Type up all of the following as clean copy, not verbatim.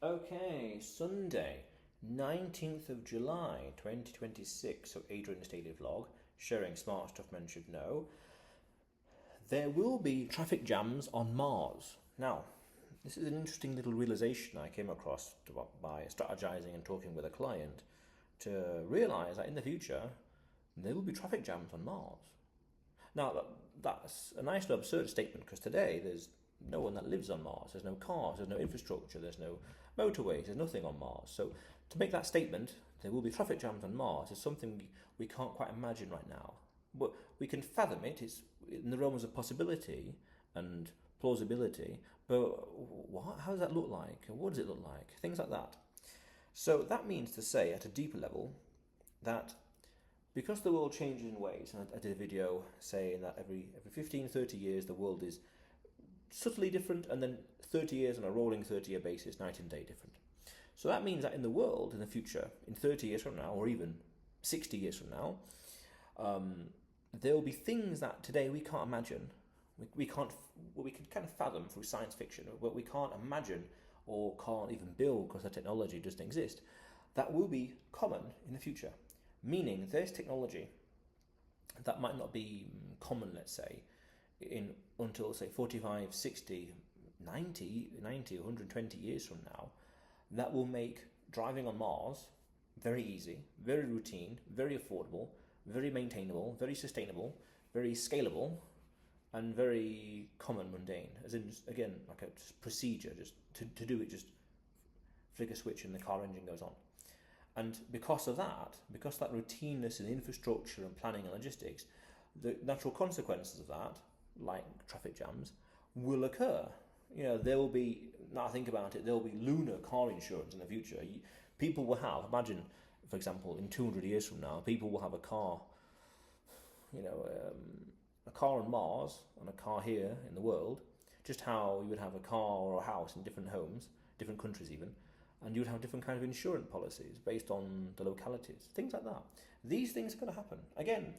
Okay, Sunday, 19th of July 2026. So, Adrian's daily vlog, sharing smart stuff men should know. There will be traffic jams on Mars. Now, this is an interesting little realization I came across by strategizing and talking with a client to realize that in the future, there will be traffic jams on Mars. Now, that's a nice little absurd statement because today there's no one that lives on Mars. There's no cars, there's no infrastructure, there's no motorways, there's nothing on Mars. So to make that statement, there will be traffic jams on Mars, is something we can't quite imagine right now. But we can fathom it, it's in the realms of possibility and plausibility, but how does that look like? What does it look like? Things like that. So that means to say, at a deeper level, that because the world changes in ways, and I did a video saying that every 15, 30 years the world is subtly different, and then 30 years on a rolling 30-year basis, night and day different. So that means that in the world, in the future, in 30 years from now, or even 60 years from now, there will be things that today we can't imagine. We can kind of fathom through science fiction, but we can't imagine or can't even build because the technology doesn't exist. That will be common in the future. Meaning there's technology that might not be common, let's say, until say 45, 60, 90, 120 years from now, that will make driving on Mars very easy, very routine, very affordable, very maintainable, very sustainable, very scalable, and very common, mundane. As in, again, like a procedure, just to do it, just flick a switch and the car engine goes on. And because of that, because that routineness in infrastructure and planning and logistics, the natural consequences of that, like traffic jams, will occur. There will be, now think about it, there will be lunar car insurance in the future. People will have, imagine, for example, in 200 years from now, people will have a car, a car on Mars and a car here in the world, just how you would have a car or a house in different homes, different countries even, and you would have different kind of insurance policies based on the localities, things like that. These things are going to happen. Again,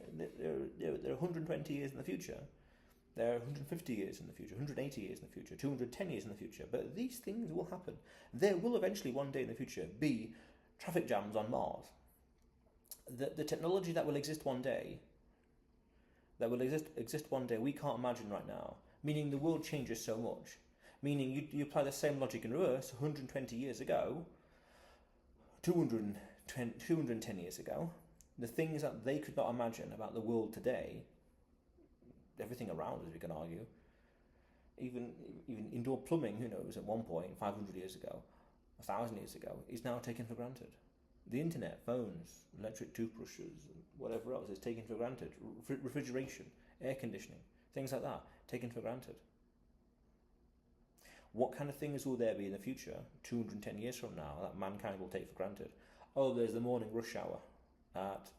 they're 120 years in the future. They're 150 years in the future, 180 years in the future, 210 years in the future. But these things will happen. There will eventually one day in the future be traffic jams on Mars. The technology that will exist one day, we can't imagine right now. Meaning the world changes so much. Meaning you apply the same logic in reverse 120 years ago, 210 years ago, the things that they could not imagine about the world today, everything around us, we can argue, even indoor plumbing, who knows, at one point, 500 years ago, 1,000 years ago, is now taken for granted. The internet, phones, electric toothbrushes, whatever else is taken for granted. Refrigeration, air conditioning, things like that, taken for granted. What kind of things will there be in the future, 210 years from now, that mankind will take for granted? Oh, there's the morning rush hour at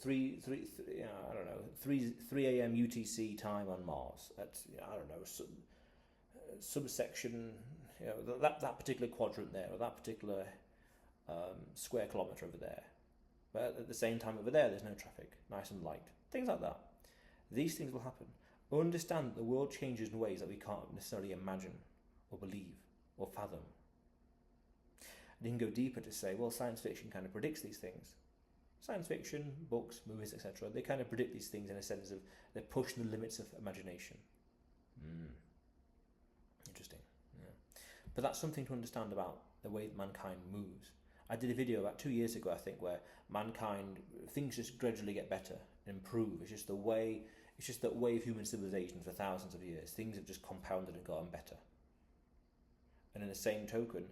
3 a.m. UTC time on Mars. At subsection, that particular quadrant there, or that particular square kilometre over there. But at the same time over there, there's no traffic, nice and light. Things like that. These things will happen. Understand that the world changes in ways that we can't necessarily imagine or believe or fathom. And you can go deeper to say, well, science fiction kind of predicts these things. Science fiction, books, movies, etc., they kind of predict these things in a sense of they're pushing the limits of imagination. Interesting. Yeah. But that's something to understand about the way that mankind moves. I did a video about 2 years ago, I think, where mankind, things just gradually get better and improve. It's just that way of human civilization for thousands of years. Things have just compounded and gotten better. And in the same token,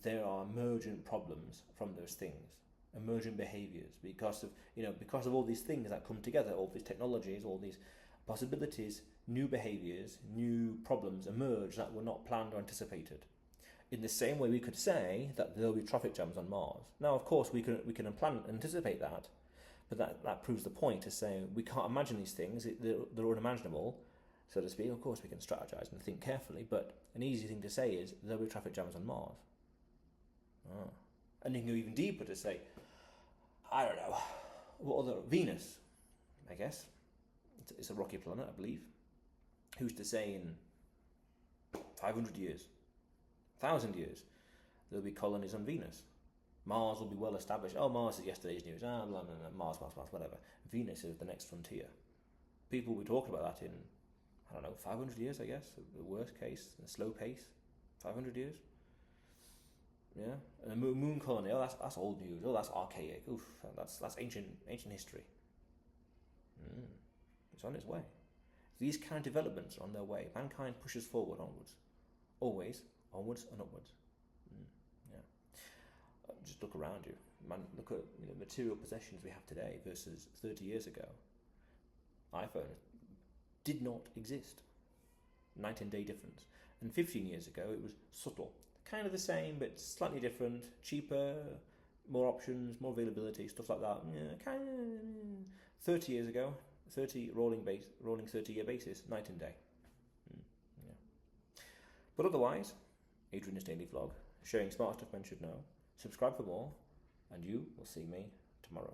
there are emergent problems from those things. Emergent behaviours because of all these things that come together, all these technologies, all these possibilities, new behaviours, new problems emerge that were not planned or anticipated. In the same way, we could say that there will be traffic jams on Mars. Now, of course, we can plan and anticipate that, but that proves the point to say we can't imagine these things. They're unimaginable, so to speak. Of course, we can strategize and think carefully, but an easy thing to say is there will be traffic jams on Mars. And you can go even deeper to say, I don't know, what other, Venus, I guess. It's a rocky planet, I believe. Who's to say in 500 years, 1,000 years, there'll be colonies on Venus. Mars will be well established. Oh, Mars is yesterday's news. Blah, blah, blah, Mars, whatever. Venus is the next frontier. People will be talking about that in, 500 years, I guess. The worst case, a slow pace. 500 years. Yeah, and a moon colony. Oh, that's old news. Oh, that's archaic. Oof, that's ancient history. It's on its way. These kind of developments are on their way. Mankind pushes forward, onwards, always onwards and upwards. Yeah. Just look around you. Look at material possessions we have today versus 30 years ago. iPhone did not exist. Night and day difference. And 15 years ago, it was subtle. Kind of the same, but slightly different. Cheaper, more options, more availability, stuff like that. Yeah, kind of. 30 years ago, 30 rolling 30-year basis, night and day. Yeah. But otherwise, Adrian's Daily Vlog, sharing smart stuff men should know. Subscribe for more, and you will see me tomorrow.